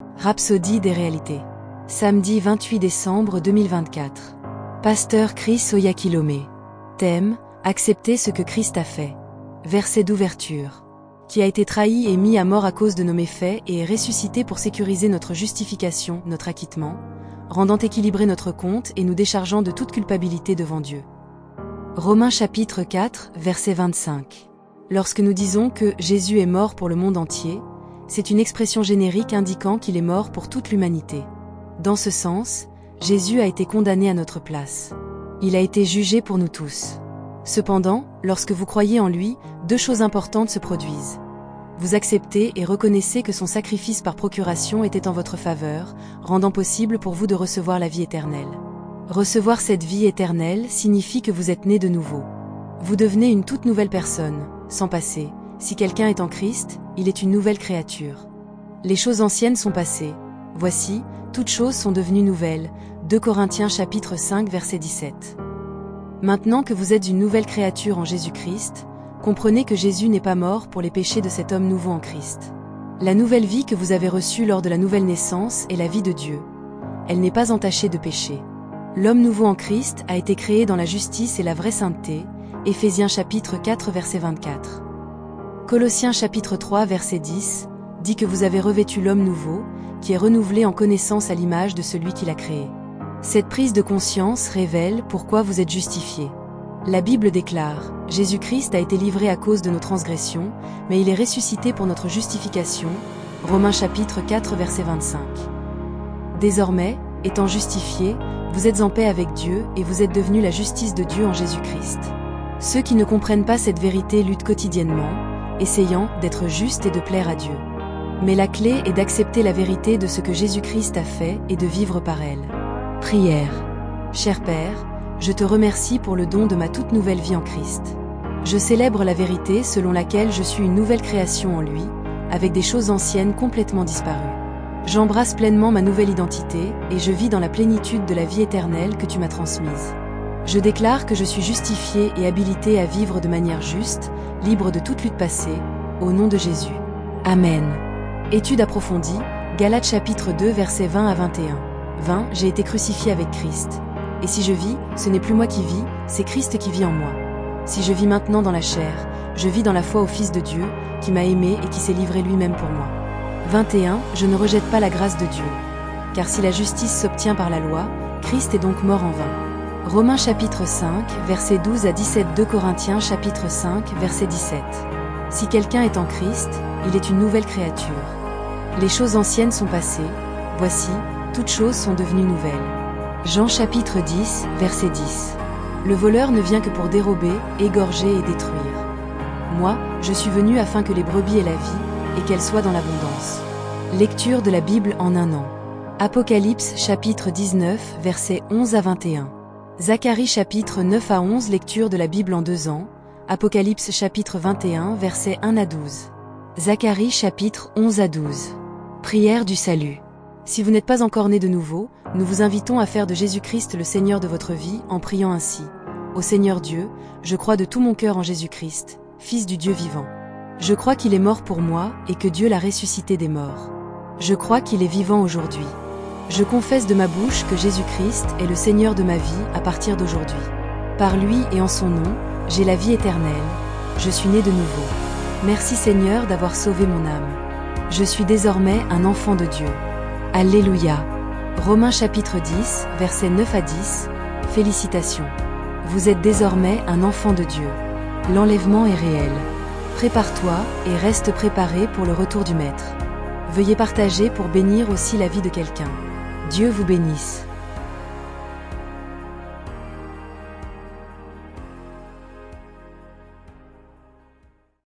Rhapsodie des réalités. Samedi 28 décembre 2024. Pasteur Chris Oyakhilome. Thème: accepter ce que Christ a fait. Verset d'ouverture. Qui a été trahi et mis à mort à cause de nos méfaits et est ressuscité pour sécuriser notre justification, notre acquittement, rendant équilibré notre compte et nous déchargeant de toute culpabilité devant Dieu. Romains chapitre 4, verset 25. Lorsque nous disons que Jésus est mort pour le monde entier, c'est une expression générique indiquant qu'il est mort pour toute l'humanité. Dans ce sens, Jésus a été condamné à notre place. Il a été jugé pour nous tous. Cependant, lorsque vous croyez en lui, deux choses importantes se produisent. Vous acceptez et reconnaissez que son sacrifice par procuration était en votre faveur, rendant possible pour vous de recevoir la vie éternelle. Recevoir cette vie éternelle signifie que vous êtes né de nouveau. Vous devenez une toute nouvelle personne, sans passé. Si quelqu'un est en Christ, il est une nouvelle créature. Les choses anciennes sont passées. Voici, toutes choses sont devenues nouvelles. 2 Corinthiens chapitre 5 verset 17. Maintenant que vous êtes une nouvelle créature en Jésus-Christ, comprenez que Jésus n'est pas mort pour les péchés de cet homme nouveau en Christ. La nouvelle vie que vous avez reçue lors de la nouvelle naissance est la vie de Dieu. Elle n'est pas entachée de péché. L'homme nouveau en Christ a été créé dans la justice et la vraie sainteté. Éphésiens chapitre 4 verset 24. Colossiens chapitre 3 verset 10 dit que vous avez revêtu l'homme nouveau, qui est renouvelé en connaissance à l'image de celui qui l'a créé. Cette prise de conscience révèle pourquoi vous êtes justifiés. La Bible déclare: Jésus-Christ a été livré à cause de nos transgressions, mais il est ressuscité pour notre justification. Romains chapitre 4 verset 25. Désormais, étant justifiés, vous êtes en paix avec Dieu et vous êtes devenus la justice de Dieu en Jésus-Christ. Ceux qui ne comprennent pas cette vérité luttent quotidiennement, essayant d'être justes et de plaire à Dieu. Mais la clé est d'accepter la vérité de ce que Jésus-Christ a fait et de vivre par elle. Prière. Cher Père, je te remercie pour le don de ma toute nouvelle vie en Christ. Je célèbre la vérité selon laquelle je suis une nouvelle création en lui, avec des choses anciennes complètement disparues. J'embrasse pleinement ma nouvelle identité et je vis dans la plénitude de la vie éternelle que tu m'as transmise. Je déclare que je suis justifié et habilité à vivre de manière juste, libre de toute lutte passée, au nom de Jésus. Amen. Étude approfondie, Galates chapitre 2 versets 20 à 21. 20. J'ai été crucifié avec Christ. Et si je vis, ce n'est plus moi qui vis, c'est Christ qui vit en moi. Si je vis maintenant dans la chair, je vis dans la foi au Fils de Dieu, qui m'a aimé et qui s'est livré lui-même pour moi. 21. Je ne rejette pas la grâce de Dieu. Car si la justice s'obtient par la loi, Christ est donc mort en vain. Romains chapitre 5, versets 12 à 17. 2 Corinthiens chapitre 5, verset 17. Si quelqu'un est en Christ, il est une nouvelle créature. Les choses anciennes sont passées, voici, toutes choses sont devenues nouvelles. Jean chapitre 10, verset 10. Le voleur ne vient que pour dérober, égorger et détruire. Moi, je suis venu afin que les brebis aient la vie, et qu'elles soient dans l'abondance. Lecture de la Bible en un an. Apocalypse chapitre 19, versets 11 à 21. Zacharie chapitre 9 à 11. Lecture de la Bible en 2 ans. Apocalypse chapitre 21, versets 1 à 12. Zacharie chapitre 11 à 12. Prière du salut. Si vous n'êtes pas encore né de nouveau, nous vous invitons à faire de Jésus-Christ le Seigneur de votre vie en priant ainsi. Ô Seigneur Dieu, je crois de tout mon cœur en Jésus-Christ, Fils du Dieu vivant. Je crois qu'il est mort pour moi et que Dieu l'a ressuscité des morts. Je crois qu'il est vivant aujourd'hui. Je confesse de ma bouche que Jésus-Christ est le Seigneur de ma vie à partir d'aujourd'hui. Par lui et en son nom, j'ai la vie éternelle. Je suis né de nouveau. Merci Seigneur d'avoir sauvé mon âme. Je suis désormais un enfant de Dieu. Alléluia. Romains chapitre 10, versets 9 à 10. Félicitations. Vous êtes désormais un enfant de Dieu. L'enlèvement est réel. Prépare-toi et reste préparé pour le retour du Maître. Veuillez partager pour bénir aussi la vie de quelqu'un. Dieu vous bénisse.